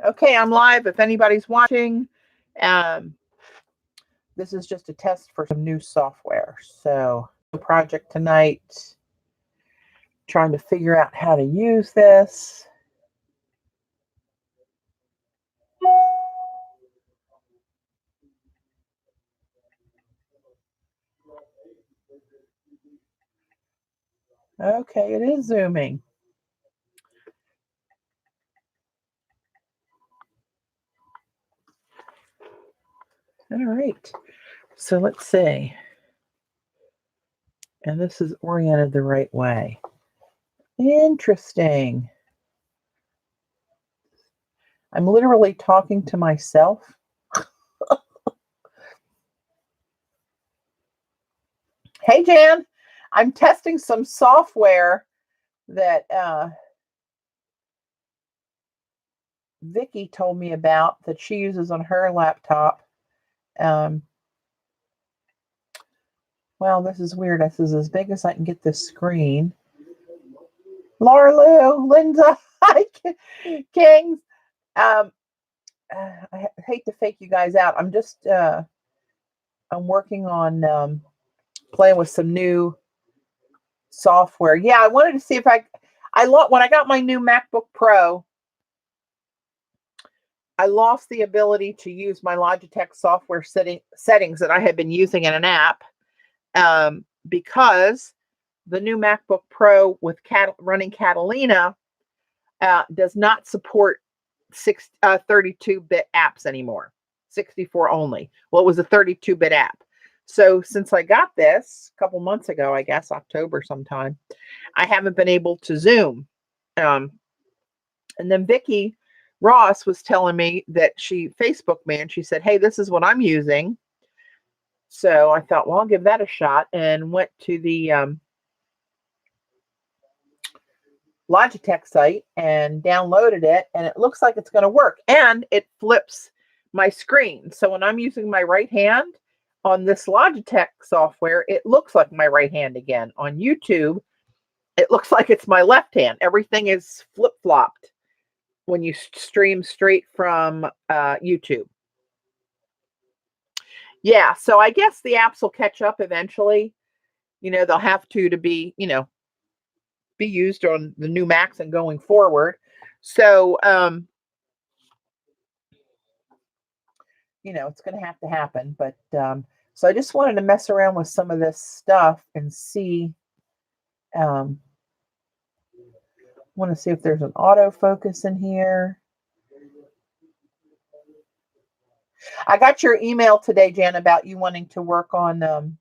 Okay, I'm live. If anybody's watching, um, this is just a test for some new software. So, project tonight, trying to figure out how to use this. Okay, it is zooming. All right. So let's see. And this is oriented the right way. Interesting. I'm literally talking to myself. Hey, Jan, I'm testing some software that Vicky told me about that she uses on her laptop. Well, this is weird. This is as big as I can get this screen. Laura Lou, Linda, hi, Kings. I hate to fake you guys out. I'm just, I'm working on playing with some new software. Yeah, I wanted to see if when I got my new MacBook Pro, I lost the ability to use my Logitech software settings that I had been using in an app because the new MacBook Pro with running Catalina does not support 32-bit apps anymore, 64 only. Well, it was a 32-bit app. So since I got this a couple months ago, I guess October sometime, I haven't been able to Zoom. And then Vicky Ross was telling me that she Facebooked me and she said, hey, this is what I'm using. So I thought, well, I'll give that a shot and went to the Logitech site and downloaded it, and it looks like it's going to work. And it flips my screen. So when I'm using my right hand on this Logitech software, it looks like my right hand again. On YouTube, it looks like it's my left hand. Everything is flip-flopped when you stream straight from YouTube. Yeah, so I guess the apps will catch up eventually. They'll have to be, be used on the new Macs and going forward. So, it's going to have to happen. But so I just wanted to mess around with some of this stuff and see. Want to see if there's an autofocus in here. I got your email today, Jan, about you wanting to work on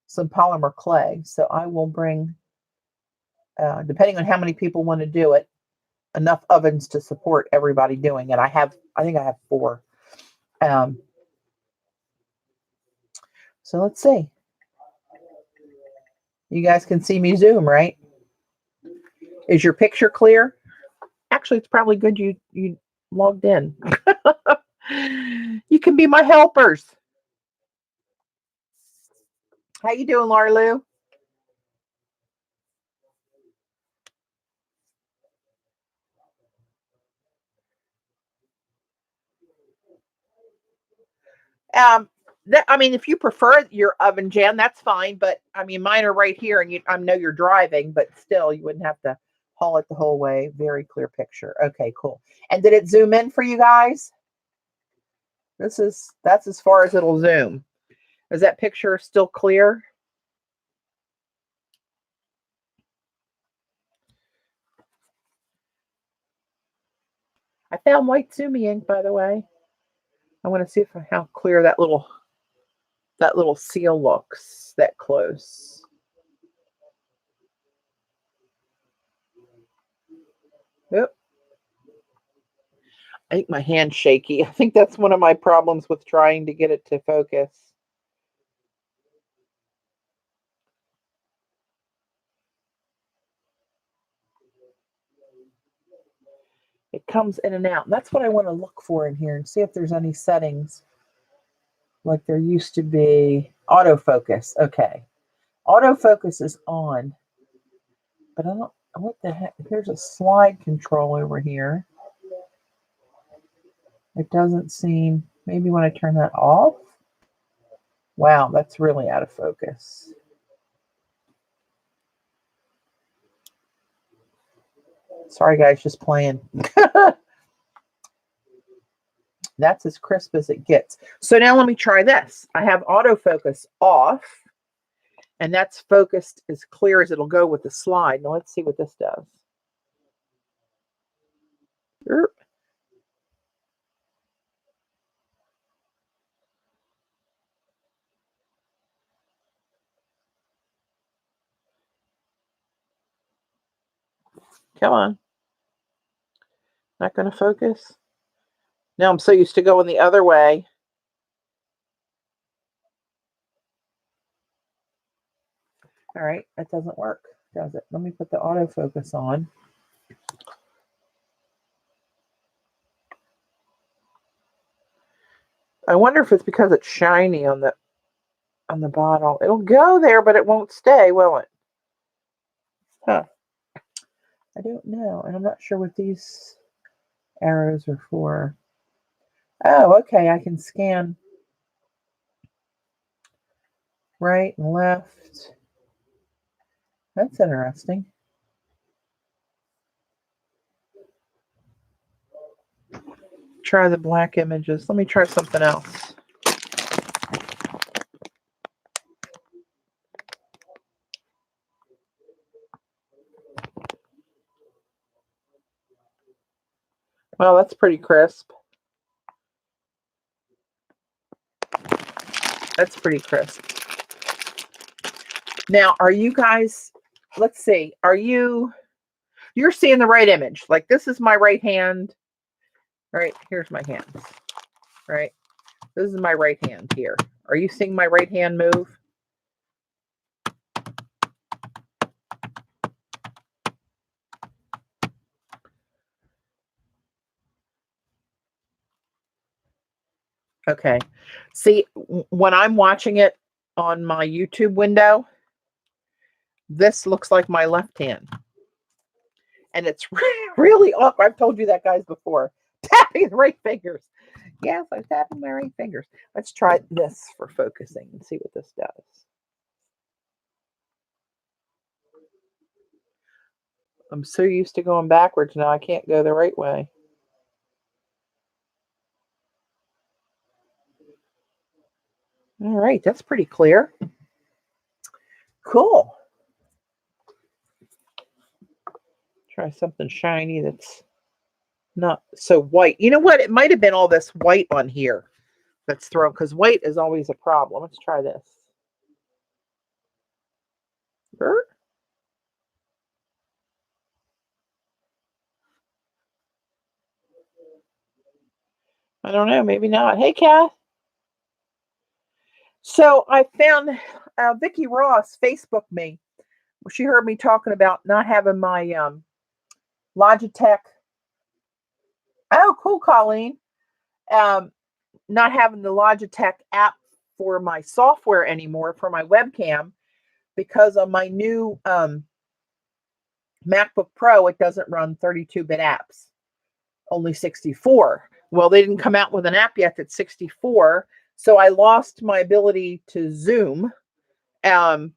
some polymer clay. So I will bring, depending on how many people want to do it, enough ovens to support everybody doing it. I think I have 4. So let's see. You guys can see me Zoom, right? Is your picture clear? Actually, it's probably good you logged in. You can be my helpers. How you doing, Laura Lou? If you prefer your oven, Jan, that's fine. But mine are right here, and I know you're driving, but still, you wouldn't have to haul it the whole way. Very clear picture. Okay, cool. And did it zoom in for you guys? That's as far as it'll zoom. Is that picture still clear? I found white Sumi ink, by the way. I want to see how clear that little seal looks that close. Yep. I think my hand's shaky. I think that's one of my problems with trying to get it to focus. It comes in and out. And that's what I want to look for in here and see if there's any settings like there used to be. Autofocus. Okay. Autofocus is on. But I don't, what the heck? Here's a slide control over here. It doesn't seem, maybe when I turn that off. Wow, that's really out of focus. Sorry guys, just playing. That's as crisp as it gets. So now let me try this. I have autofocus off, and that's focused as clear as it'll go with the slide. Now let's see what this does. Come on. Not going to focus? Now I'm so used to going the other way. All right, that doesn't work, does it? Let me put the autofocus on. I wonder if it's because it's shiny on the bottle. It'll go there, but it won't stay, will it? Huh. I don't know, and I'm not sure what these arrows are for. Oh, okay, I can scan right and left. That's interesting. Try the black images. Let me try something else. Well, that's pretty crisp. That's pretty crisp. Now, are you guys, let's see, you're seeing the right image. Like this is my right hand. Right, here's my hands. Right, this is my right hand here. Are you seeing my right hand move? Okay. See, when I'm watching it on my YouTube window, this looks like my left hand. And it's really awkward. I've told you that, guys, before. Tapping the right fingers. Yes, I'm tapping my right fingers. Let's try this for focusing and see what this does. I'm so used to going backwards now, I can't go the right way. All right, that's pretty clear. Cool. Try something shiny that's not so white. You know what? It might have been all this white on here that's thrown, because white is always a problem. Let's try this. I don't know. Maybe not. Hey, Kath. So I found Vicki Ross Facebooked me. She heard me talking about not having my Logitech. Oh, cool, Colleen. Not having the Logitech app for my software anymore for my webcam, because on my new MacBook Pro, it doesn't run 32-bit apps, only 64. Well, they didn't come out with an app yet that's 64, so I lost my ability to Zoom. So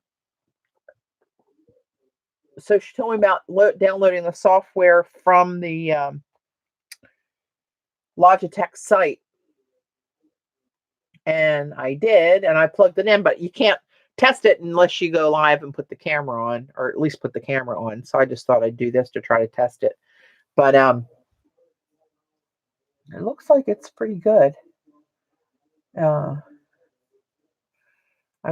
she told me about downloading the software from the Logitech site. And I did, and I plugged it in, but you can't test it unless you go live and put the camera on, or at least put the camera on. So I just thought I'd do this to try to test it. But it looks like it's pretty good. I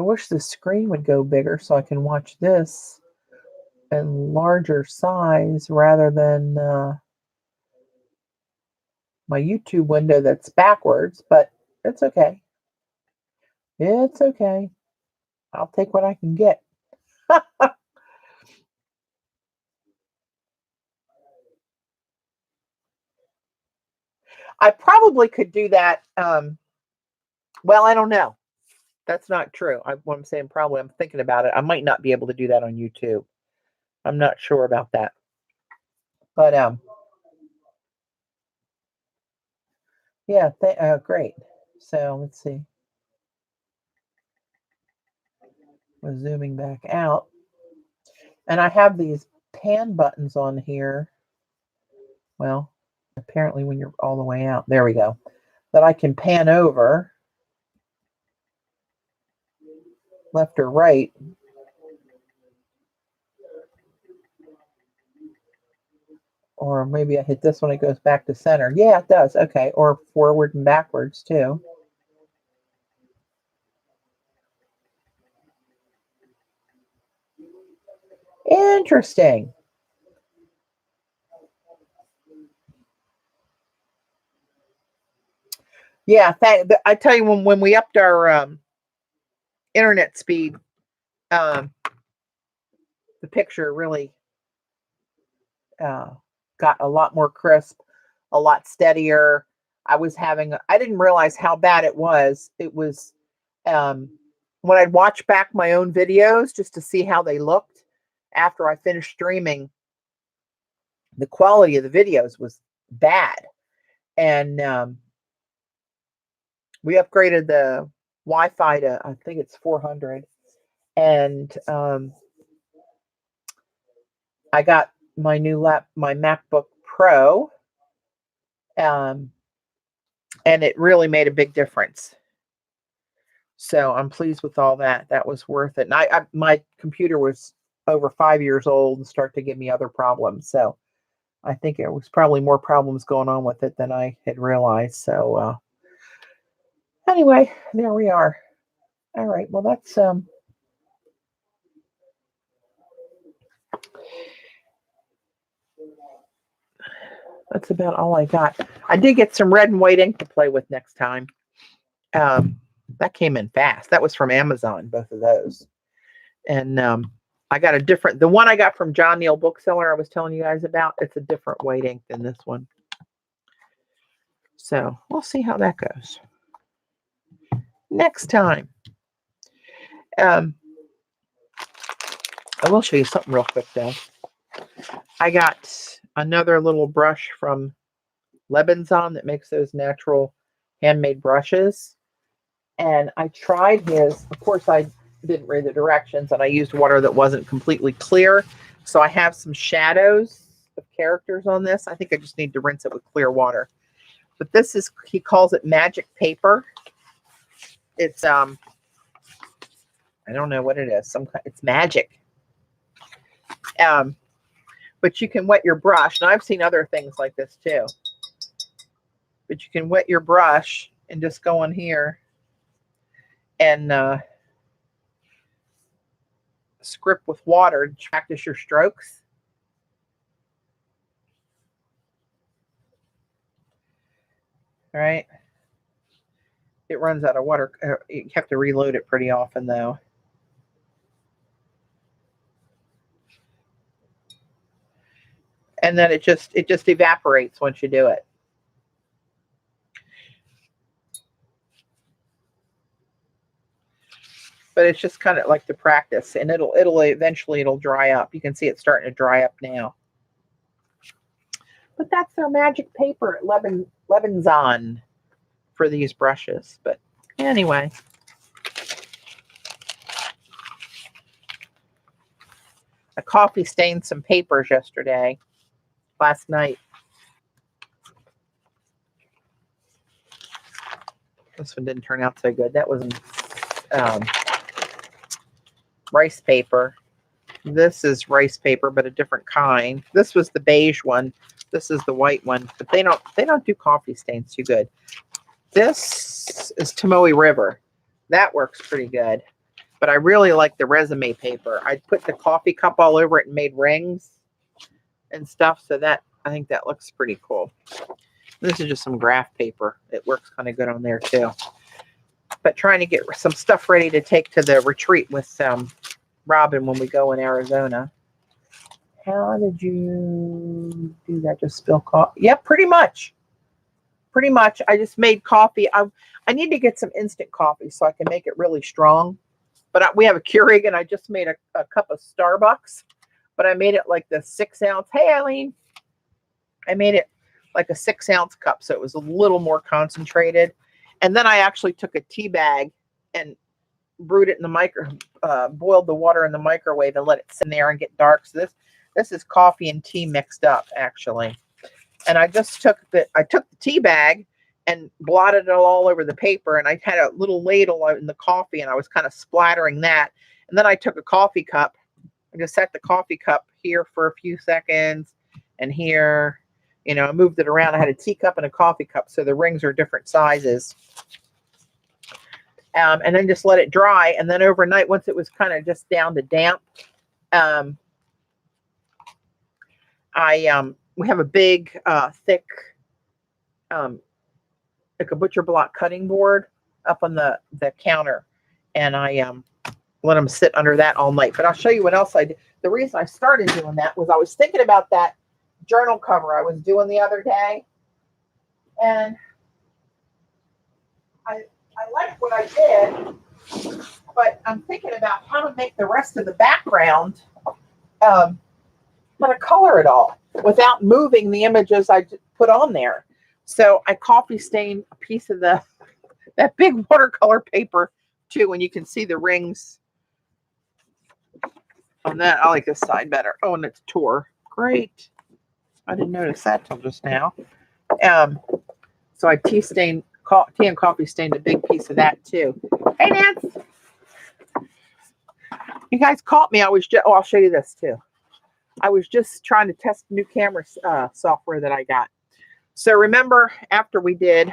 wish the screen would go bigger so I can watch this in larger size rather than my YouTube window that's backwards, but it's okay. It's okay. I'll take what I can get. I probably could do that. Well, I don't know. That's not true. What I'm saying, probably, I'm thinking about it. I might not be able to do that on YouTube. I'm not sure about that. But Yeah, great. So let's see. We're zooming back out. And I have these pan buttons on here. Well, apparently when you're all the way out, there we go, that I can pan over left or right. Or maybe I hit this one, it goes back to center. Yeah, it does. Okay. Or forward and backwards too. Interesting. Yeah, I tell you, when we upped our internet speed, um, the picture really uh, got a lot more crisp, a lot steadier. I didn't realize how bad it was. It was um, when I'd watch back my own videos just to see how they looked after I finished streaming, the quality of the videos was bad. And we upgraded the Wi-Fi to, I think it's 400. And I got my my MacBook Pro, um, and it really made a big difference. So I'm pleased with all that. That was worth it. And my computer was over 5 years old and started to give me other problems. So I think it was probably more problems going on with it than I had realized. So anyway, there we are. All right. Well, that's about all I got. I did get some red and white ink to play with next time. That came in fast. That was from Amazon, both of those. And I got the one I got from John Neal Bookseller I was telling you guys about, it's a different white ink than this one. So we'll see how that goes next time. I will show you something real quick though. I got another little brush from Lebanzon that makes those natural handmade brushes. And I tried his. Of course, I didn't read the directions, and I used water that wasn't completely clear. So I have some shadows of characters on this. I think I just need to rinse it with clear water. But this is, he calls it magic paper. It's I don't know what it is. It's magic. But you can wet your brush, and I've seen other things like this too. But you can wet your brush and just go on here and script with water to practice your strokes. All right. It runs out of water. You have to reload it pretty often though. And then it just evaporates once you do it. But it's just kind of like to practice, and it'll eventually dry up. You can see it starting to dry up now. But that's their magic paper at Lebanzon for these brushes. But anyway, a coffee stained some papers last night. This one didn't turn out so good. That was rice paper. This is rice paper, but a different kind. This was the beige one. This is the white one, but they don't do coffee stains too good. This is Tomoe River. That works pretty good. But I really like the resume paper. I put the coffee cup all over it and made rings and stuff. So I think that looks pretty cool. This is just some graph paper. It works kind of good on there too. But trying to get some stuff ready to take to the retreat with Robin when we go in Arizona. How did you do that? Just spill coffee? Yep, pretty much. Pretty much. I just made coffee. I need to get some instant coffee so I can make it really strong. But we have a Keurig, and I just made a cup of Starbucks. But I made it like the 6-ounce. Hey, Eileen. I made it like a 6-ounce cup, so it was a little more concentrated. And then I actually took a tea bag and brewed it in the boiled the water in the microwave and let it sit in there and get dark. So this is coffee and tea mixed up, actually. And I just took the tea bag and blotted it all over the paper, and I had a little ladle in the coffee, and I was kind of splattering that. And then I took a coffee cup. I just set the coffee cup here for a few seconds, and here, I moved it around. I had a teacup and a coffee cup, so the rings are different sizes. And then just let it dry. And then overnight, once it was kind of just down to damp, we have a big, thick, like a butcher block cutting board up on the counter, and I let them sit under that all night. But I'll show you what else I did. The reason I started doing that was I was thinking about that journal cover I was doing the other day, and I liked what I did, but I'm thinking about how to make the rest of the background, how to color it all without moving the images I put on there. So I coffee stained a piece of that big watercolor paper too, and you can see the rings on that. I like this side better. Oh, and it's tore. Great. I didn't notice that till just now. So I tea and coffee stained a big piece of that too. Hey, Nance. You guys caught me. I'll show you this too. I was just trying to test new camera software that I got. So remember, after we did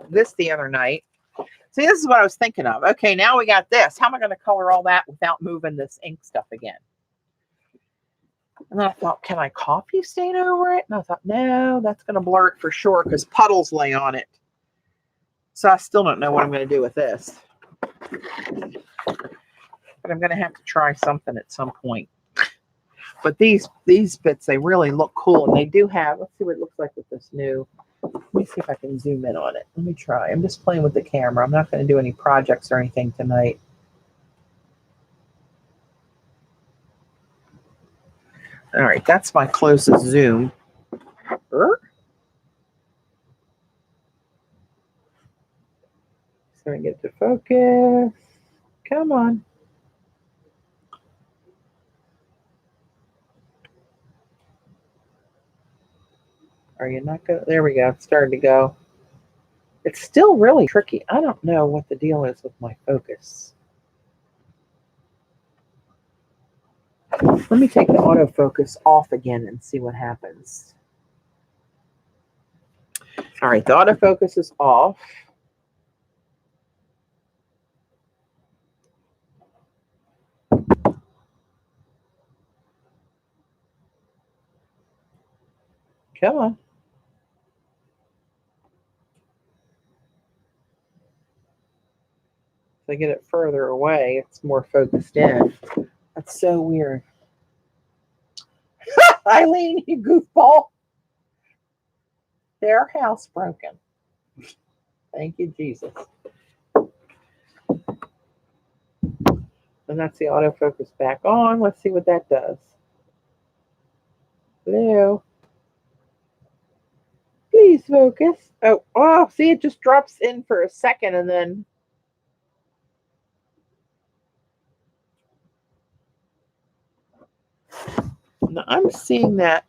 this the other night, see, this is what I was thinking of. Okay, now we got this. How am I going to color all that without moving this ink stuff again? And then I thought, can I coffee stain over it? And I thought, no, that's going to blur it for sure because puddles lay on it. So I still don't know what I'm going to do with this. But I'm going to have to try something at some point. But these bits, they really look cool. And they do have, let's see what it looks like with this new. Let me see if I can zoom in on it. Let me try. I'm just playing with the camera. I'm not going to do any projects or anything tonight. All right, that's my closest zoom. So I get to focus. Come on. Are you not going? There we go. It's starting to go. It's still really tricky. I don't know what the deal is with my focus. Let me take the autofocus off again and see what happens. All right, the autofocus is off. Come on. If I get it further away, it's more focused in. That's so weird. Eileen, you goofball. Their house broken. Thank you, Jesus. And that's the autofocus back on. Let's see what that does. Hello. Please focus. Oh, see, it just drops in for a second and then. Now I'm seeing that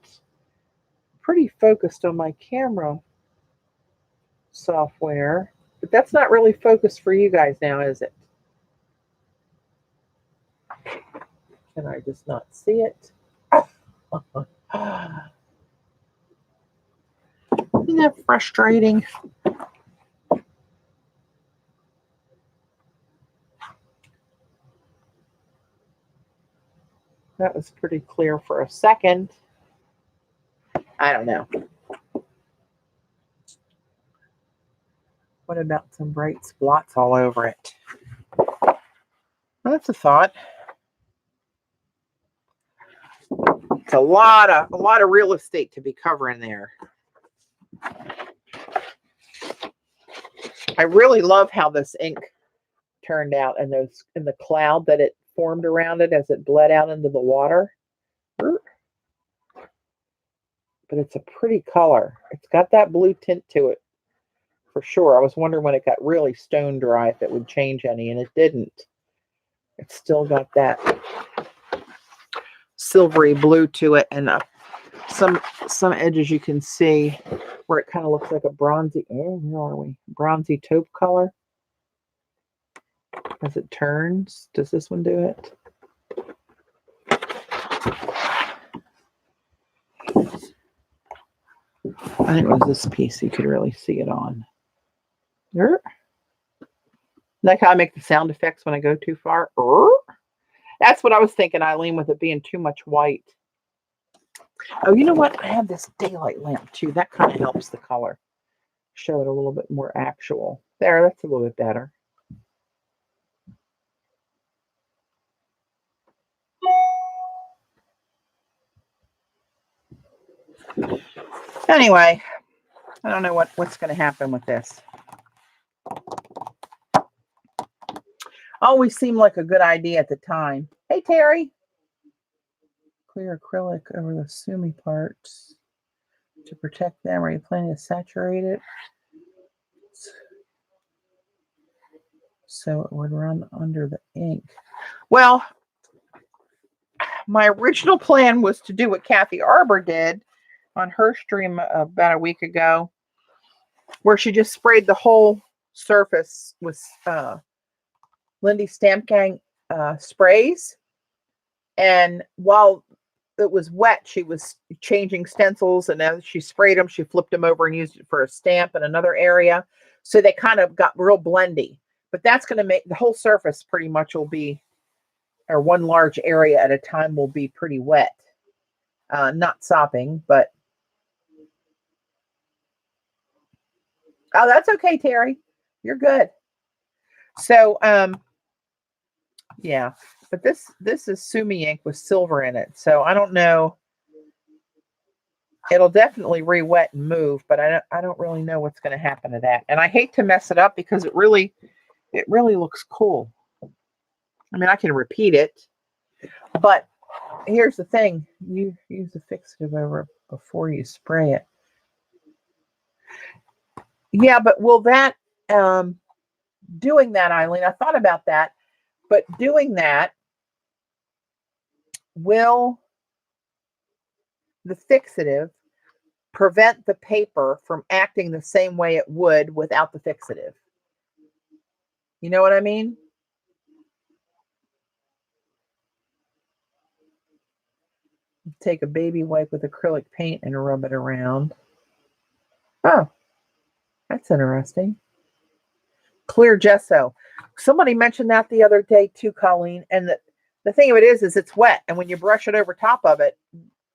pretty focused on my camera software, but that's not really focused for you guys now, is it? Can I just not see it? Isn't that frustrating? That was pretty clear for a second. I don't know. What about some bright spots all over it? Well, that's a thought. It's a lot of real estate to be covering there. I really love how this ink turned out and in the cloud that it formed around it as it bled out into the water. But but it's a pretty color. It's got that blue tint to it for sure. I was wondering when it got really stone dry if it would change any, and it didn't. It's still got that silvery blue to it, and some edges you can see where it kind of looks like a bronzy. Oh, where are we? Bronzy taupe color. As it turns, does this one do it? I think it was this piece you could really see it on. Like how I make the sound effects when I go too far. That's what I was thinking, Eileen, with it being too much white. Oh, you know what? I have this daylight lamp too. That kind of helps the color. Show it a little bit more actual. There, that's a little bit better. Anyway, I don't know what's going to happen with this. Always seemed like a good idea at the time. Hey, Terry. Clear acrylic over the sumi parts to protect them. Are you planning to saturate it so it would run under the ink? Well, my original plan was to do what Kathy Arbor did on her stream about a week ago, where she just sprayed the whole surface with Lindy Stamp Gang sprays. And while it was wet, she was changing stencils, and as she sprayed them, she flipped them over and used it for a stamp in another area. So they kind of got real blendy. But that's going to make the whole surface pretty much will be, or one large area at a time will be pretty wet. Not sopping, but oh, that's okay, Terry. You're good. So, yeah, but this is sumi ink with silver in it. So I don't know. It'll definitely re-wet and move, but I don't really know what's going to happen to that. And I hate to mess it up because it really looks cool. I mean, I can repeat it, but here's the thing: you use the fixative over it before you spray it. Yeah, but will that doing that, Eileen? I thought about that, but doing that, will the fixative prevent the paper from acting the same way it would without the fixative? You know what I mean? Take a baby wipe with acrylic paint and rub it around. Oh, that's interesting. Clear gesso. Somebody mentioned that the other day too, Colleen. And the thing of it is it's wet. And when you brush it over top of it,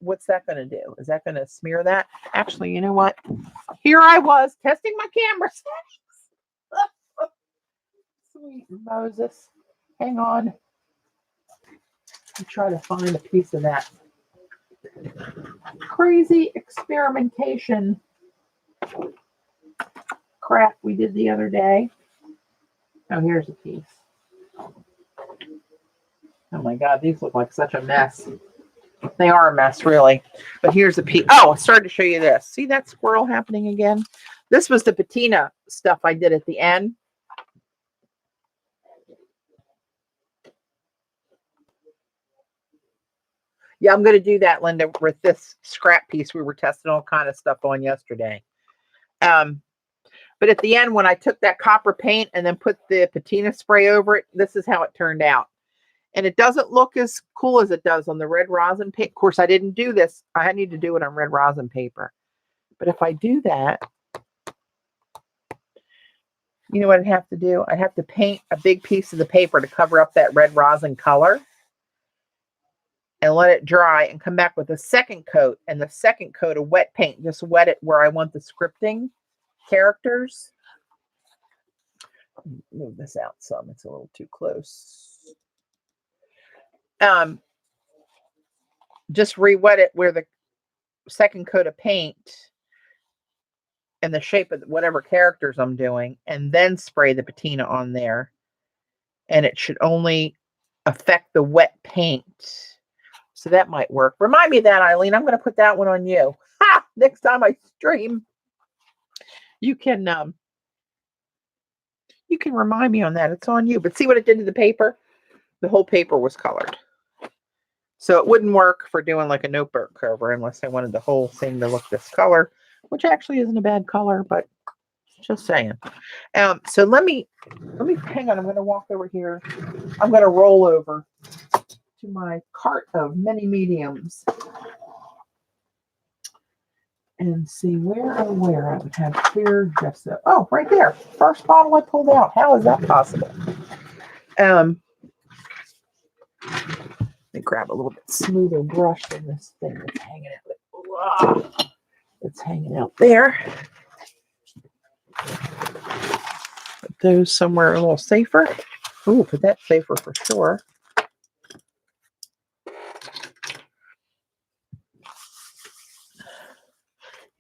what's that going to do? Is that going to smear that? Actually, you know what? Here I was testing my camera settings. Sweet Moses. Hang on. Let me try to find a piece of that crazy experimentation crap we did the other day. Oh, here's a piece. Oh my God, these look like such a mess. They are a mess, really. But here's a piece. Oh, I started to show you this. See that squirrel happening again? This was the patina stuff I did at the end. Yeah, I'm going to do that, Linda, with this scrap piece we were testing all kind of stuff on yesterday. But at the end, when I took that copper paint and then put the patina spray over it, this is how it turned out. And it doesn't look as cool as it does on the red rosin paper. Of course, I didn't do this. I need to do it on red rosin paper. But if I do that, you know what I'd have to do? I'd have to paint a big piece of the paper to cover up that red rosin color and let it dry and come back with a second coat. And the second coat of wet paint, just wet it where I want the scripting characters. Move this out some. It's a little too close. Just re-wet it where the second coat of paint and the shape of whatever characters I'm doing, and then spray the patina on there. And it should only affect the wet paint. So that might work. Remind me of that, Eileen. I'm going to put that one on you. Next time I stream, you can remind me on that. It's on you. But see what it did to the paper? The whole paper was colored. So it wouldn't work for doing like a notebook cover unless I wanted the whole thing to look this color, which actually isn't a bad color, but just saying. So let me hang on. I'm going to walk over here. I'm going to roll over to my cart of many mediums and see where I would have clear gesso. Oh, right there. First bottle I pulled out. How is that possible? Let me grab a little bit smoother brush than this thing that's hanging out. It's hanging out there. Put those somewhere a little safer. Ooh, put that safer for sure.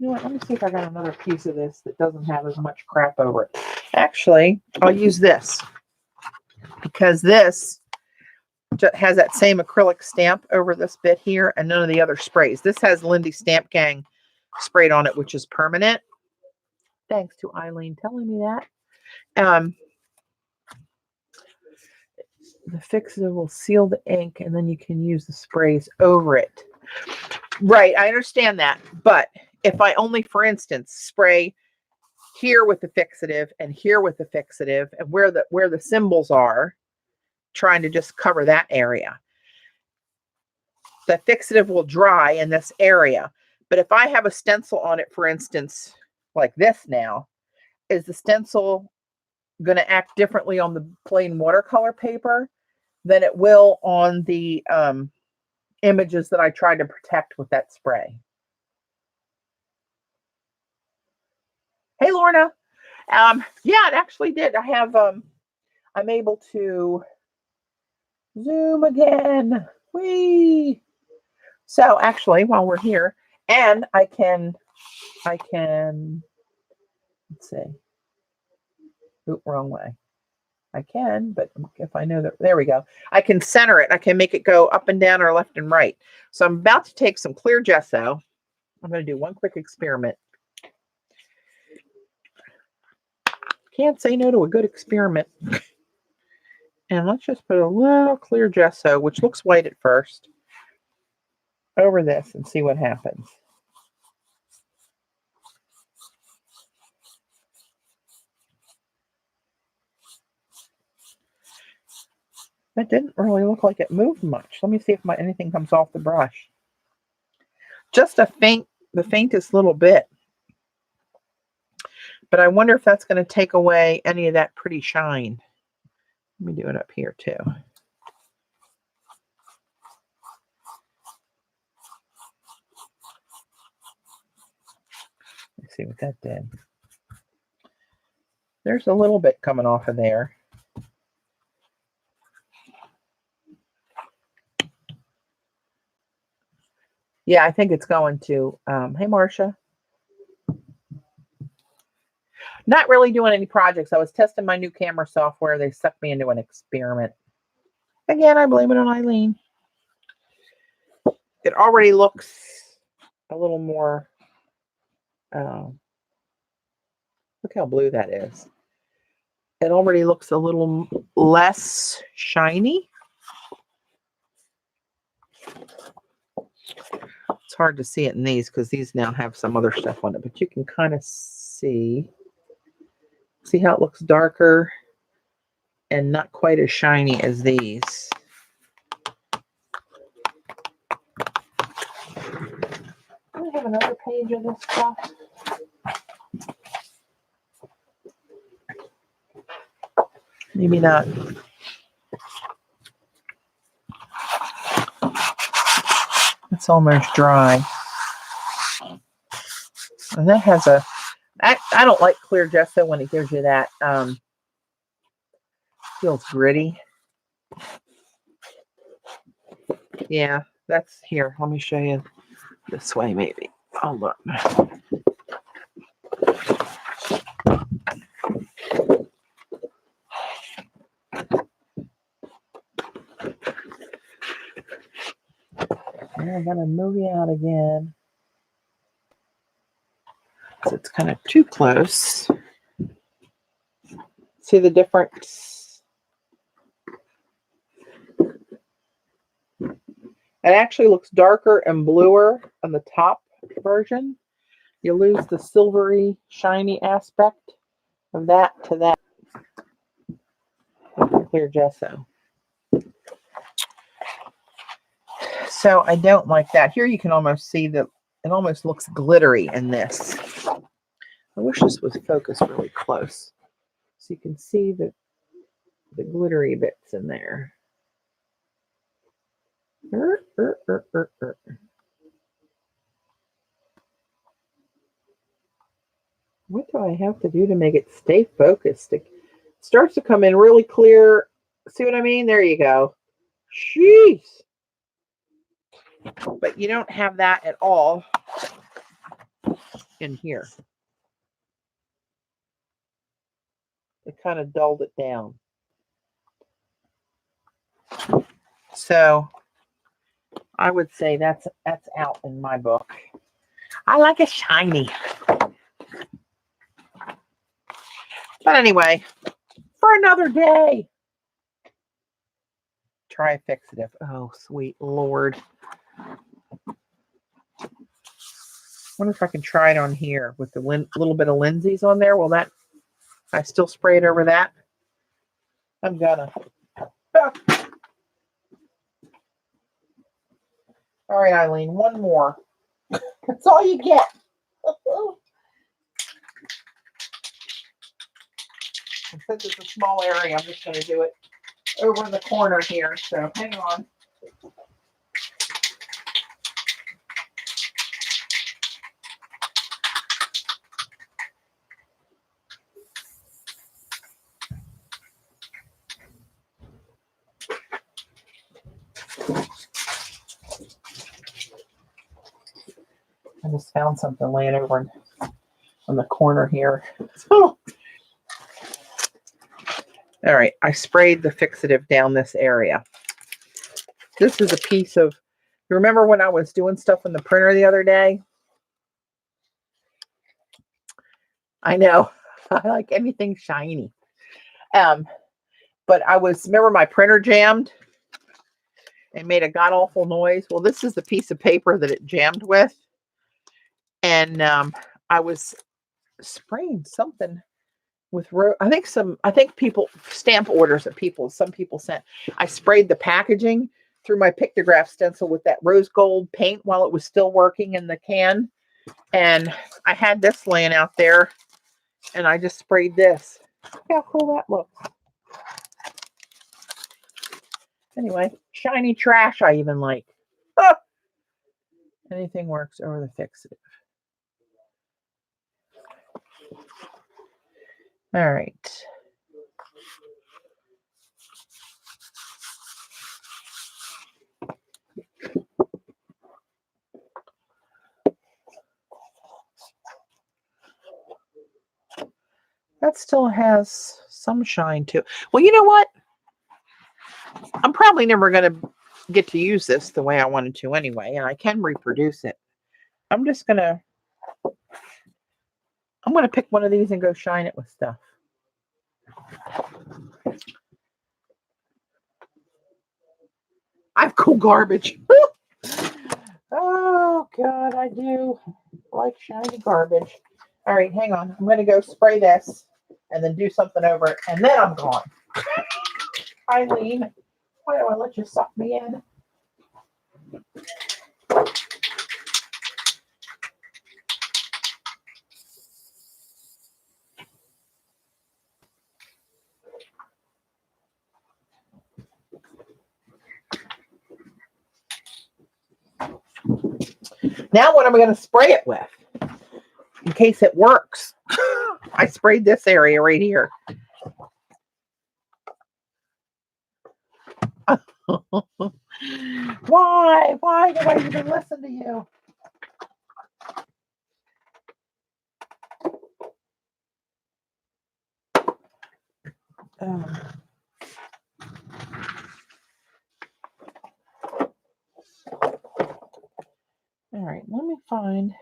You know what? Let me see if I got another piece of this that doesn't have as much crap over it. Actually, I'll use this because this has that same acrylic stamp over this bit here and none of the other sprays. This has Lindy Stamp Gang sprayed on it, which is permanent. Thanks to Eileen telling me that. The fixative will seal the ink and then you can use the sprays over it. Right, I understand that. But if I only, for instance, spray here with the fixative and here with the fixative and where the symbols are, trying to just cover that area, the fixative will dry in this area. But if I have a stencil on it, for instance, like this now, is the stencil going to act differently on the plain watercolor paper than it will on the images that I tried to protect with that spray? Hey, Lorna. Yeah, it actually did. I have, I'm able to zoom again. Whee! So actually, while we're here, and I can, let's see. Oop, wrong way. I can, but if I know that, there we go. I can center it. I can make it go up and down or left and right. So I'm about to take some clear gesso. I'm going to do one quick experiment. Can't say no to a good experiment. And let's just put a little clear gesso, which looks white at first, over this and see what happens. That didn't really look like it moved much. Let me see if anything comes off the brush. Just the faintest little bit. But I wonder if that's going to take away any of that pretty shine. Let me do it up here too. Let's see what that did. There's a little bit coming off of there. Yeah, I think it's going to. Hey, Marcia. Not really doing any projects. I was testing my new camera software. They sucked me into an experiment. Again, I blame it on Eileen. It already looks a little more. Look how blue that is. It already looks a little less shiny. It's hard to see it in these because these now have some other stuff on it, but you can kind of see how it looks darker and not quite as shiny as these. Do I have another page of this stuff? Maybe not. It's almost dry. And that has a, I don't like clear gesso when it gives you that, feels gritty. Yeah, that's here. Let me show you this way maybe. Oh, look. And I'm going to move you out again. So it's kind of too close. See the difference? It actually looks darker and bluer on the top version. You lose the silvery, shiny aspect of that to that clear gesso. So I don't like that. Here you can almost see that it almost looks glittery in this. I wish this was focused really close. So you can see the glittery bits in there. What do I have to do to make it stay focused? It starts to come in really clear. See what I mean? There you go. Jeez. But you don't have that at all in here. It kind of dulled it down. So I would say that's out in my book. I like it shiny. But anyway, for another day. Try fixative. Oh, sweet Lord. Wonder if I can try it on here with the little bit of Lindsay's on there. Will that, I still spray it over that? I'm gonna. Ah. All right, Eileen, one more. That's all you get. And since it's a small area, I'm just going to do it over in the corner here. So hang on. I just found something laying over on the corner here. Oh. All right, I sprayed the fixative down this area. This is a piece of, you remember when I was doing stuff in the printer the other day? I know, I like anything shiny. But remember my printer jammed and made a god-awful noise? Well, this is the piece of paper that it jammed with. And I was spraying something with I think people stamp orders that some people sent. I sprayed the packaging through my pictograph stencil with that rose gold paint while it was still working in the can, and I had this laying out there, and I just sprayed this. Look how cool that looks. Anyway, shiny trash I even like. Ah! Anything works over the fixative. All right. That still has some shine to it. Well, you know what? I'm probably never going to get to use this the way I wanted to anyway, and I can reproduce it. I'm going to pick one of these and go shine it with stuff. I have cool garbage. Oh, God, I do like shiny garbage. All right, hang on. I'm going to go spray this and then do something over it, and then I'm gone. Eileen, why do I let you suck me in? Now what am I going to spray it with? In case it works. I sprayed this area right here. Why? Why do I even listen to you? All right, let me find.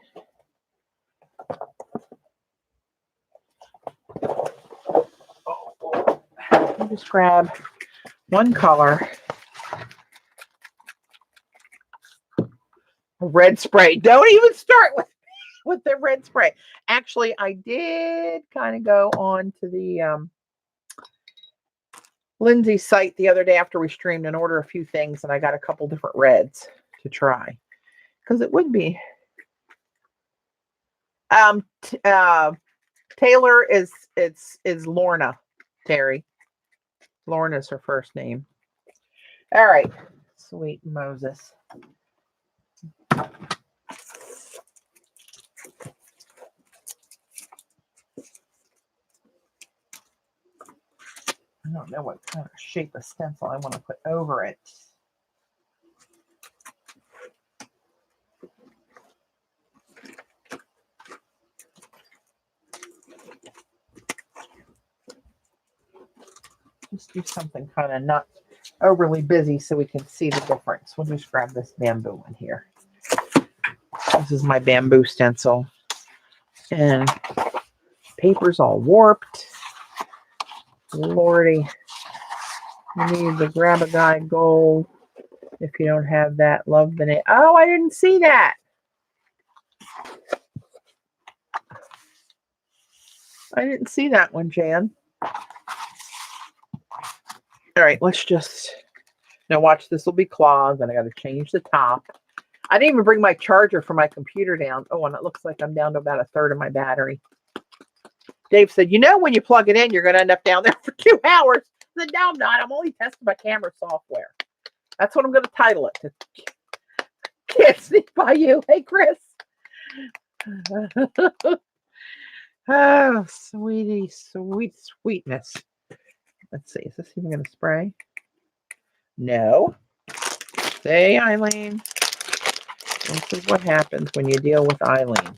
I'll just grab one color. Red spray. Don't even start with the red spray. Actually, I did kind of go on to the Lindsay's site the other day after we streamed and order a few things, and I got a couple different reds to try because it would be. Taylor is Lorna Terry. Lorna's her first name. All right, sweet Moses. I don't know what kind of shape of stencil I want to put over it. Just do something kind of not overly busy so we can see the difference. We'll just grab this bamboo one here. This is my bamboo stencil. And paper's all warped. Lordy. You need the Grab a Guide Gold. If you don't have that, love the name. Oh, I didn't see that. I didn't see that one, Jan. All right, let's just, now watch, this will be claws, and I got to change the top. I didn't even bring my charger for my computer down. Oh, and it looks like I'm down to about a third of my battery. Dave said, you know, when you plug it in, you're going to end up down there for 2 hours. I said, no, I'm not. I'm only testing my camera software. That's what I'm going to title it. Can't sneak by you. Hey, Chris. Oh, sweetie, sweetness. Let's see. Is this even going to spray? No. Say, Eileen. This is what happens when you deal with Eileen.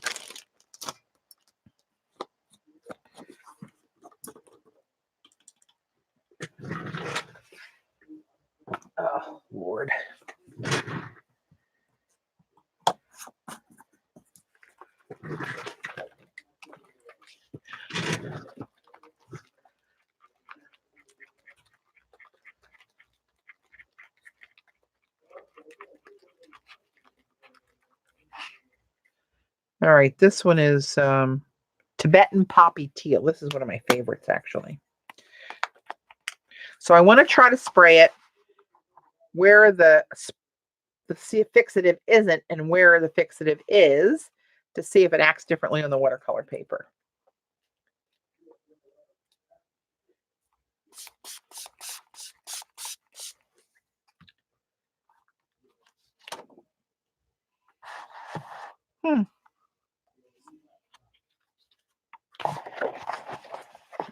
Oh, Lord. All right, this one is Tibetan Poppy Teal. This is one of my favorites, actually. So I want to try to spray it where the fixative isn't and where the fixative is to see if it acts differently on the watercolor paper.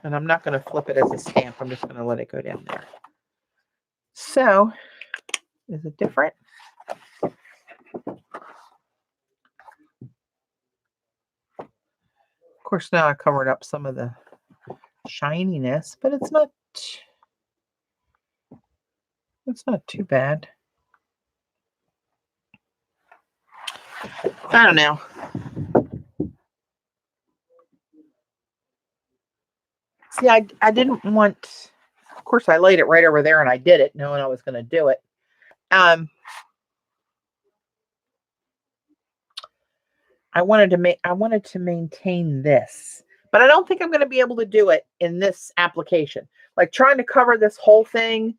And I'm not going to flip it as a stamp. I'm just going to let it go down there. So, is it different? Of course, now I covered up some of the shininess, but it's not too bad. I don't know. See, I didn't want, of course, I laid it right over there and I did it knowing I was going to do it. I wanted to maintain this, but I don't think I'm going to be able to do it in this application. Like trying to cover this whole thing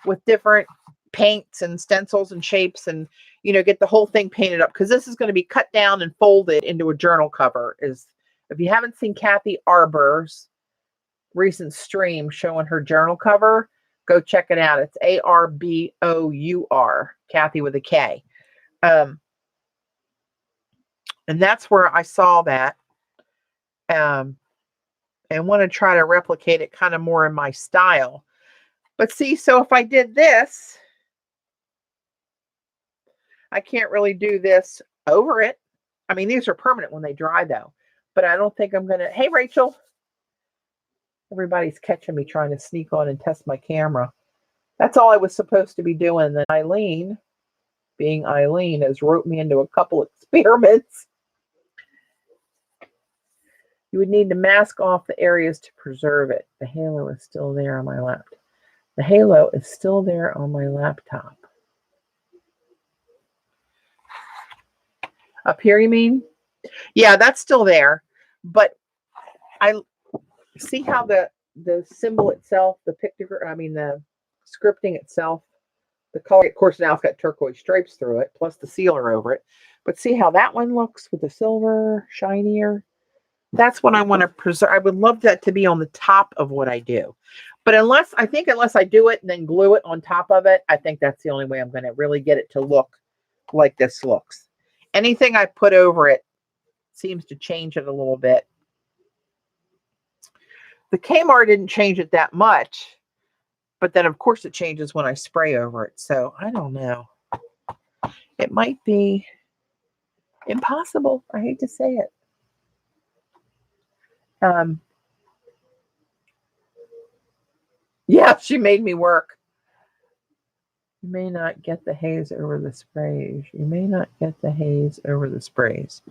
with different paints and stencils and shapes and, you know, get the whole thing painted up, because this is going to be cut down and folded into a journal cover. If you haven't seen Kathy Arbour's recent stream showing her journal cover, go check it out. It's ARBOUR, Kathy with a K. And that's where I saw that. And want to try to replicate it kind of more in my style. But see, so if I did this, I can't really do this over it. I mean, these are permanent when they dry, though. But I don't think I'm going to... Hey, Rachel. Everybody's catching me trying to sneak on and test my camera. That's all I was supposed to be doing. Then Eileen, being Eileen, has wrote me into a couple experiments. You would need to mask off the areas to preserve it. The halo is still there on my left. The halo is still there on my laptop. Up here, you mean? Yeah, that's still there. But I see how the symbol itself, the picture, I mean the scripting itself, the color, of course, now it's got turquoise stripes through it, plus the sealer over it. But see how that one looks with the silver, shinier? That's what I want to preserve. I would love that to be on the top of what I do. But unless I do it and then glue it on top of it, I think that's the only way I'm going to really get it to look like this looks. Anything I put over it seems to change it a little bit. The Kmart didn't change it that much, but then of course it changes when I spray over it. So I don't know. It might be impossible. I hate to say it. Yeah, she made me work. You may not get the haze over the sprays. You may not get the haze over the sprays.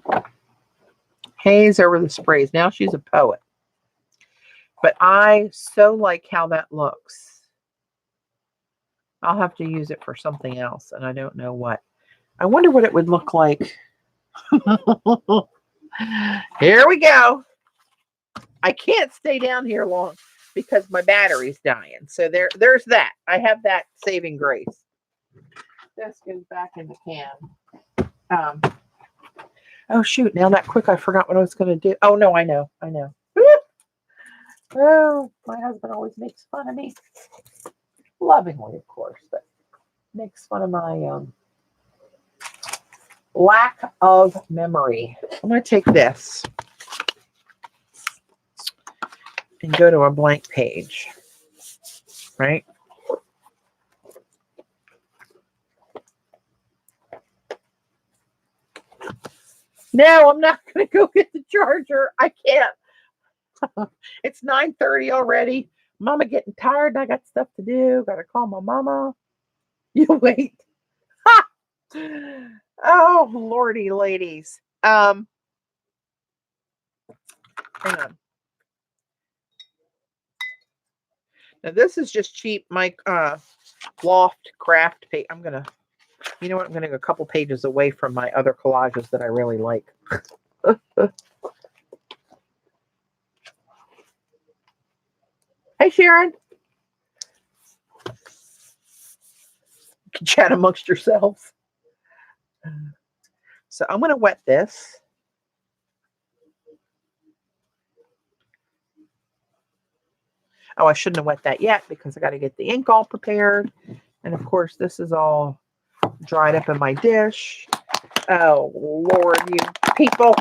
Haze over the sprays. Now she's a poet. But I so like how that looks. I'll have to use it for something else, and I don't know what. I wonder what it would look like. Here we go. I can't stay down here long because my battery's dying. So there's that. I have that saving grace. This goes back in the can. Oh shoot! Now that quick, I forgot what I was going to do. Oh no, I know. Oh, my husband always makes fun of me, lovingly, of course, but makes fun of my lack of memory. I'm going to take this and go to a blank page, right? No, I'm not going to go get the charger. I can't. It's 9:30 already. Mama getting tired and I got stuff to do. Got to call my mama. You wait. Ha! Oh, lordy ladies. Hang on. Now this is just cheap my loft craft page. I'm gonna, you know what? I'm gonna go a couple pages away from my other collages that I really like. Hey Sharon. You can chat amongst yourselves. So I'm gonna wet this. Oh, I shouldn't have wet that yet because I got to get the ink all prepared. And of course, this is all dried up in my dish. Oh, Lord, you people.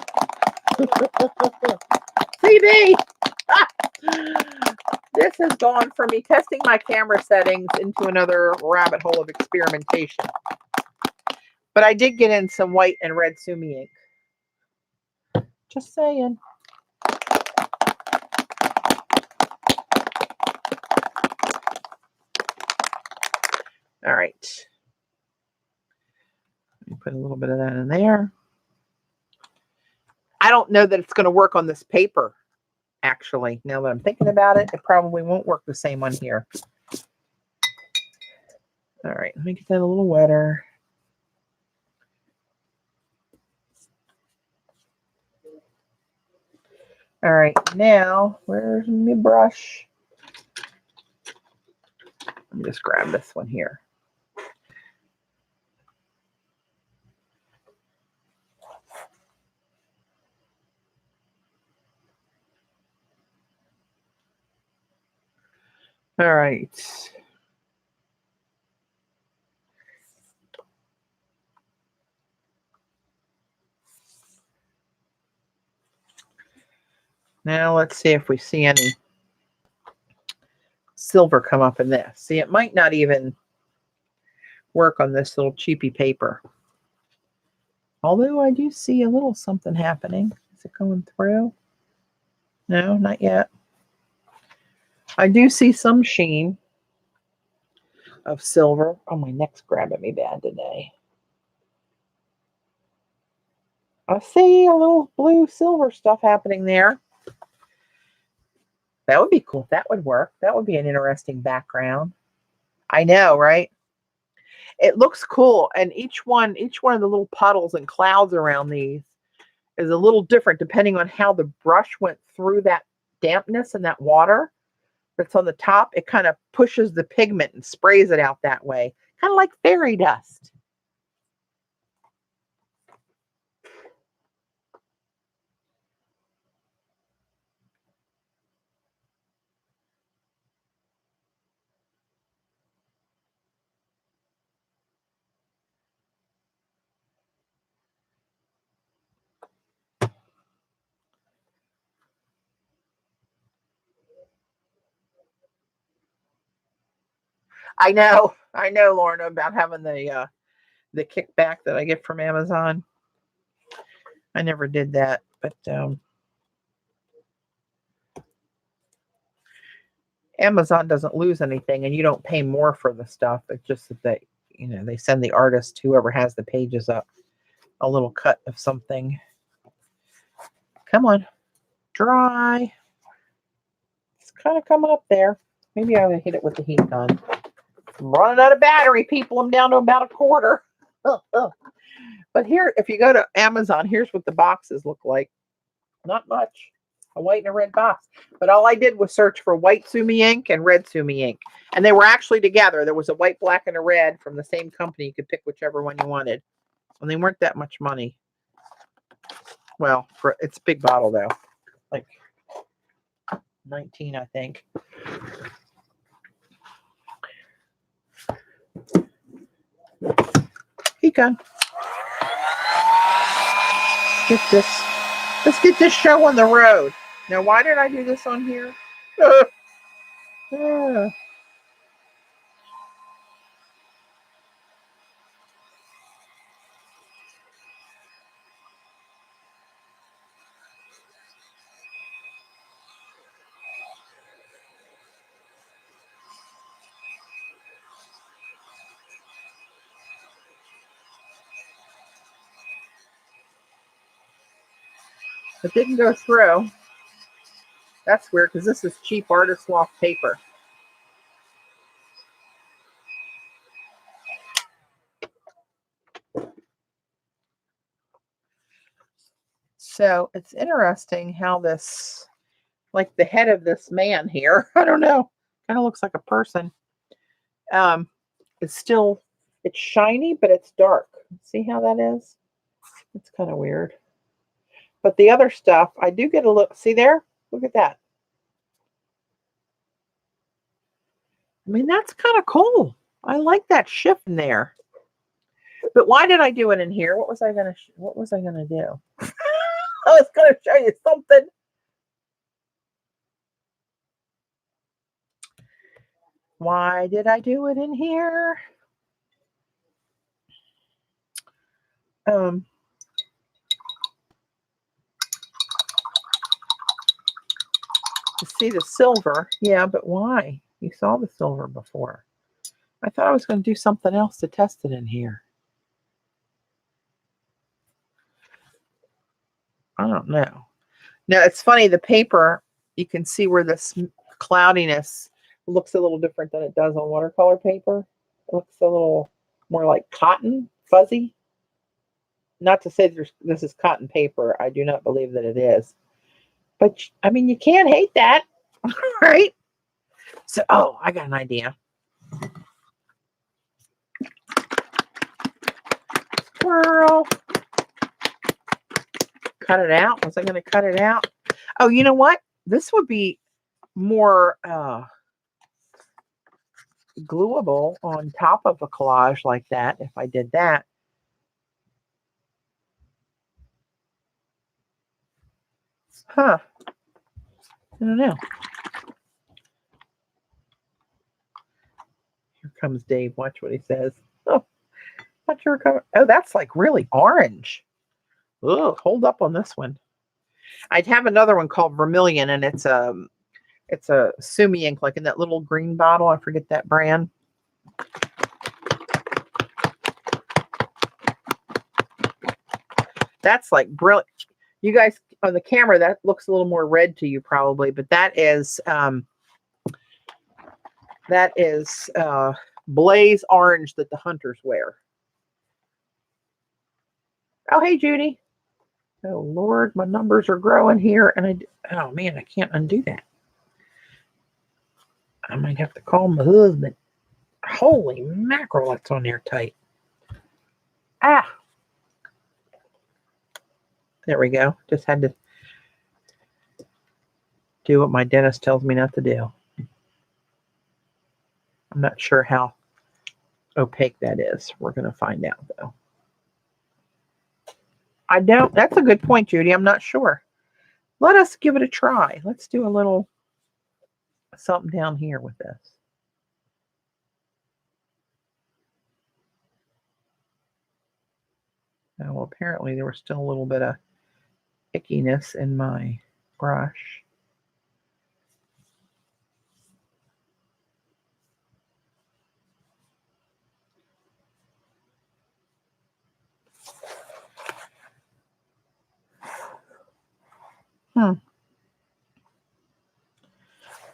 CB! This has gone from me testing my camera settings into another rabbit hole of experimentation. But I did get in some white and red Sumi ink. Just saying. All right. Let me put a little bit of that in there. I don't know that it's going to work on this paper, actually. Now that I'm thinking about it, it probably won't work the same on here. All right, let me get that a little wetter. All right, now, where's my brush? Let me just grab this one here. All right. Now let's see if we see any silver come up in this. See, it might not even work on this little cheapy paper. Although I do see a little something happening. Is it going through? No, not yet. I do see some sheen of silver. Oh, my neck's grabbing me bad today. I see a little blue silver stuff happening there. That would be cool if that would work. That would be an interesting background. I know, right? It looks cool, and each one of the little puddles and clouds around these is a little different depending on how the brush went through that dampness and that water that's on the top. It kind of pushes the pigment and sprays it out that way, kind of like fairy dust. I know, Lorna, about having the kickback that I get from Amazon. I never did that, but Amazon doesn't lose anything, and you don't pay more for the stuff. It's just that they send the artist, whoever has the pages up, a little cut of something. Come on, dry. It's kind of coming up there. Maybe I will hit it with the heat gun. I'm running out of battery, people. I'm down to about a quarter. But here, if you go to Amazon, here's what the boxes look like. Not much. A white and a red box. But all I did was search for white Sumi ink and red Sumi ink. And they were actually together. There was a white, black, and a red from the same company. You could pick whichever one you wanted. And they weren't that much money. Well, it's a big bottle, though. Like 19, I think. Heat gun. Let's get this show on the road. Now, why did I do this on here? It didn't go through. That's weird because this is cheap artist loft paper. So it's interesting how this, like the head of this man here, I don't know, kind of looks like a person. It's shiny, but it's dark. See how that is? It's kind of weird. But the other stuff, I do get a look. See there? Look at that. I mean, that's kind of cool. I like that shift in there. But why did I do it in here? What was I gonna do? I was gonna show you something. Why did I do it in here? To see the silver. Yeah, but why? You saw the silver before. I thought I was going to do something else to test it in here. I don't know. Now, it's funny, the paper, you can see where this cloudiness looks a little different than it does on watercolor paper. It looks a little more like cotton, fuzzy. Not to say this is cotton paper. I do not believe that it is. But, I mean, you can't hate that, right? So, I got an idea. Squirrel. Cut it out. Was I going to cut it out? Oh, you know what? This would be more gluable on top of a collage like that if I did that. Huh. I don't know. Here comes Dave. Watch what he says. Oh, not sure. Oh, that's like really orange. Ugh, hold up on this one. I'd have another one called Vermilion, and it's a Sumi ink, like in that little green bottle. I forget that brand. That's like brilliant. You guys on the camera, that looks a little more red to you probably, but that is blaze orange that the hunters wear. Oh, hey, Judy. Oh, Lord, my numbers are growing here. And oh, man, I can't undo that. I might have to call my husband. Holy mackerel, that's on there tight. Ah. There we go. Just had to do what my dentist tells me not to do. I'm not sure how opaque that is. We're going to find out, though. I don't. That's a good point, Judy. I'm not sure. Let us give it a try. Let's do a little something down here with this. Now, well, apparently there was still a little bit of ickiness in my brush.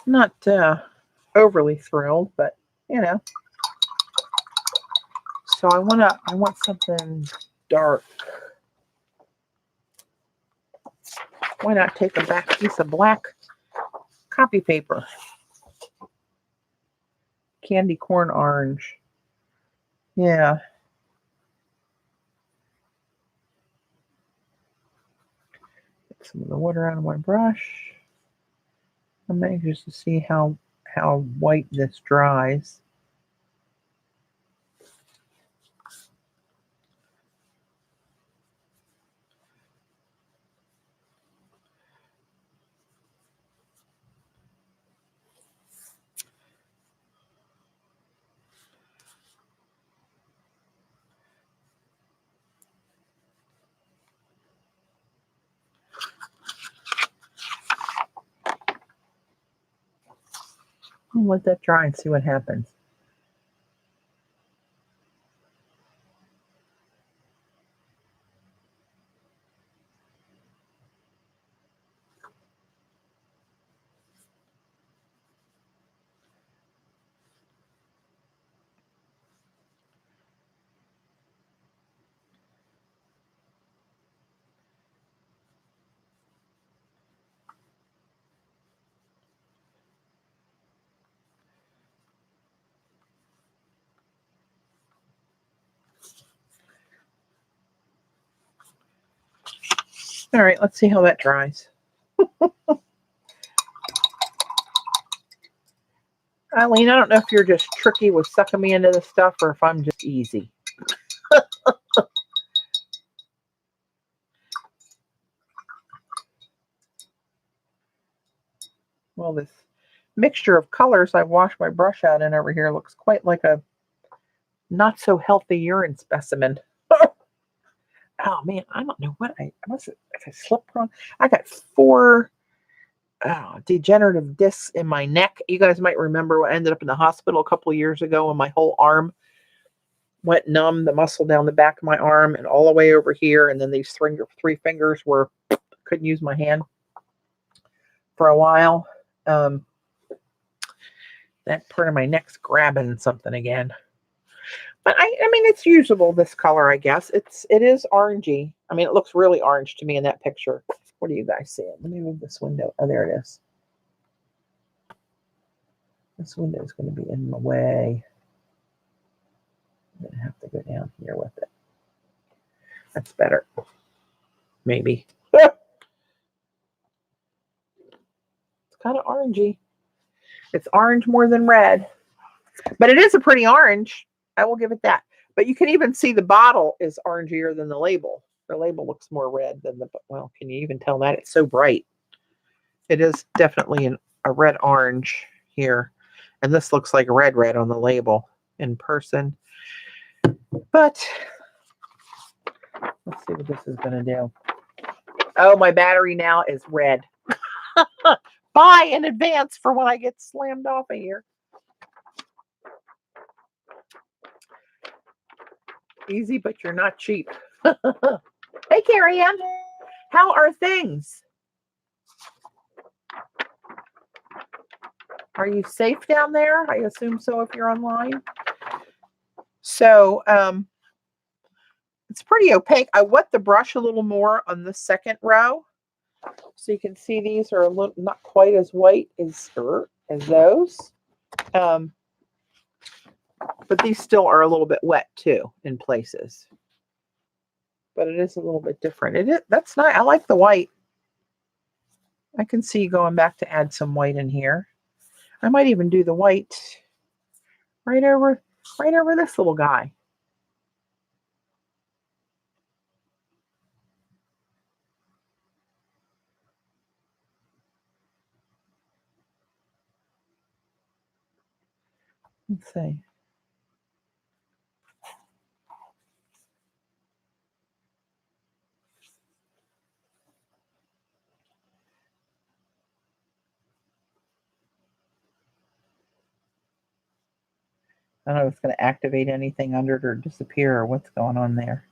Not overly thrilled, but you know. So I want something dark. Why not take a back piece of black copy paper? Candy corn orange. Yeah. Get some of the water out of my brush. I'm anxious to see how white this dries. I'll let that dry and see what happens. All right, let's see how that dries. Eileen, I don't know if you're just tricky with sucking me into this stuff or if I'm just easy. Well, this mixture of colors I washed my brush out in over here looks quite like a not so healthy urine specimen. Oh man, I don't know what I must have, if I slipped wrong. I got 4 degenerative discs in my neck. You guys might remember I ended up in the hospital a couple of years ago and my whole arm went numb, the muscle down the back of my arm and all the way over here. And then these 3 fingers were, couldn't use my hand for a while. That part of my neck's grabbing something again. But I mean, it's usable, this color, I guess. It is orangey. I mean, it looks really orange to me in that picture. What are you guys seeing? Let me move this window. Oh, there it is. This window is going to be in my way. I'm going to have to go down here with it. That's better. Maybe. It's kind of orangey. It's orange more than red. But it is a pretty orange. I will give it that. But you can even see the bottle is orangier than the label. The label looks more red than the, well, can you even tell that? It's so bright. It is definitely a red orange here. And this looks like red on the label in person. But let's see what this is going to do. Oh, my battery now is red. Buy in advance for when I get slammed off of here. Easy, but you're not cheap. Hey, Carrie Ann. How are things? Are you safe down there? I assume so if you're online. So it's pretty opaque. I wet the brush a little more on the second row. So you can see these are a little not quite as white as those. Um, but these still are a little bit wet too in places. But it is a little bit different. That's nice. I like the white. I can see going back to add some white in here. I might even do the white right over this little guy. Let's see. I don't know if it's going to activate anything under it or disappear or what's going on there.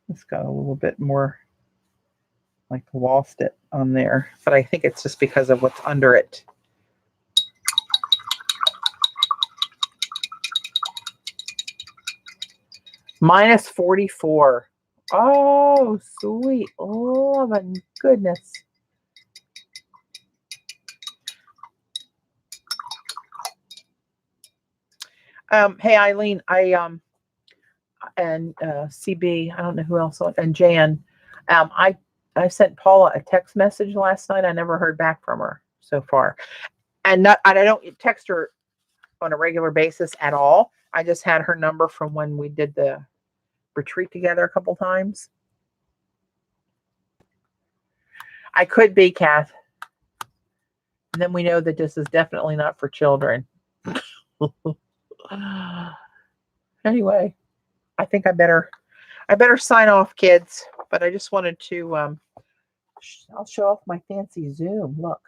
It's got a little bit more like lost it on there, but I think it's just because of what's under it. Minus 44. Oh, sweet. Oh, my goodness. Hey, Eileen, and CB, I don't know who else, and Jan, I sent Paula a text message last night. I never heard back from her so far. And I don't text her on a regular basis at all. I just had her number from when we did the retreat together a couple times. I could be, Kath. And then we know that this is definitely not for children. Anyway, I think I better sign off, kids. But I just wanted to I'll show off my fancy Zoom. Look.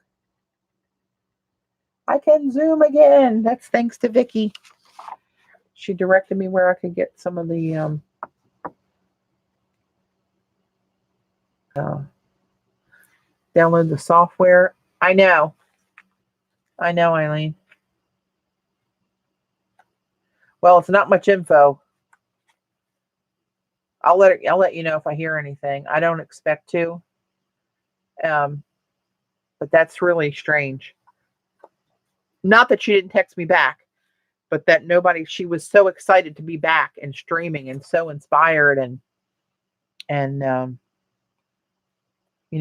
I can Zoom again. That's thanks to Vicky. She directed me where I could get some of the download the software. I know, Eileen. Well, it's not much info. I'll let you know if I hear anything. I don't expect to. But that's really strange. Not that she didn't text me back, but that she was so excited to be back and streaming and so inspired and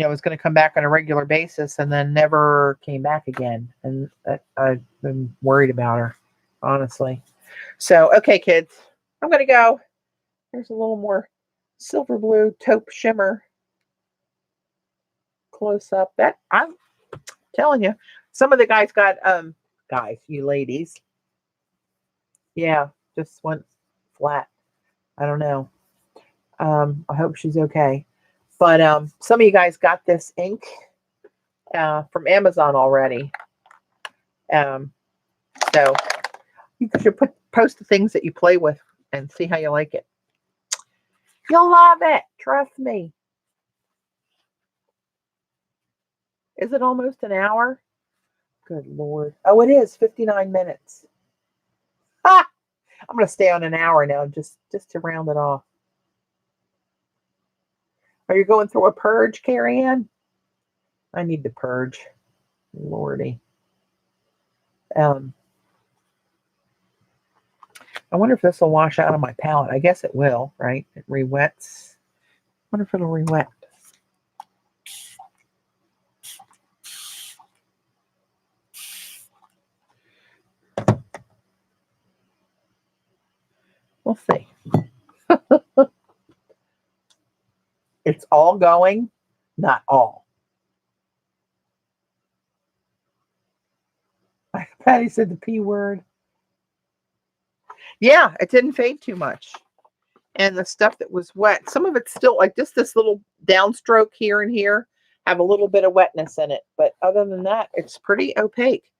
was going to come back on a regular basis and then never came back again. And I've been worried about her, honestly. So, okay, kids, I'm going to go. There's a little more silver blue taupe shimmer close up. That I'm telling you, some of the guys got, you ladies. Yeah, just went flat. I don't know. I hope she's okay. But some of you guys got this ink from Amazon already. So you should post the things that you play with and see how you like it. You'll love it. Trust me. Is it almost an hour? Good Lord. Oh, it is 59 minutes. Ah! I'm going to stay on an hour now just to round it off. Are you going through a purge, Carrie Ann? I need to purge. Lordy. I wonder if this will wash out of my palette. I guess it will, right? It re-wets. I wonder if it'll re-wet. We'll see. It's all going, not all. Patty said the P word. Yeah, it didn't fade too much. And the stuff that was wet, some of it's still like just this little downstroke here and here have a little bit of wetness in it. But other than that, it's pretty opaque.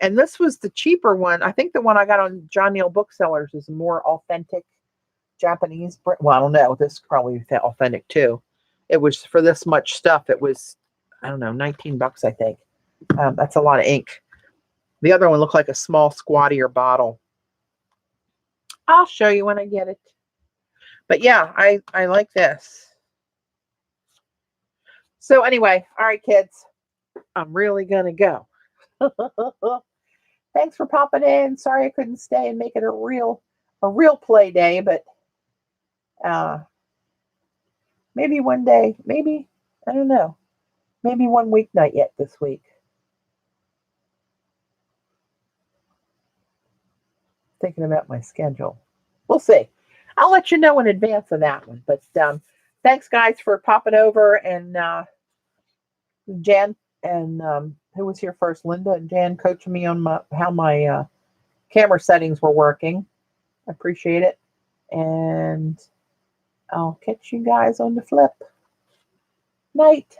And this was the cheaper one. I think the one I got on John Neal Booksellers is a more authentic Japanese. Well, I don't know. This is probably authentic too. It was for this much stuff. It was, I don't know, $19, I think. That's a lot of ink. The other one looked like a small, squattier bottle. I'll show you when I get it. But yeah, I like this. So anyway, all right, kids, I'm really gonna go. Thanks for popping in. Sorry I couldn't stay and make it a real play day, but maybe one day, maybe, I don't know, maybe one weeknight yet this week. Thinking about my schedule. We'll see. I'll let you know in advance of that one. But thanks, guys, for popping over. And Jan, and who was here first? Linda and Jan coaching me on how my camera settings were working. I appreciate it. And I'll catch you guys on the flip. Night.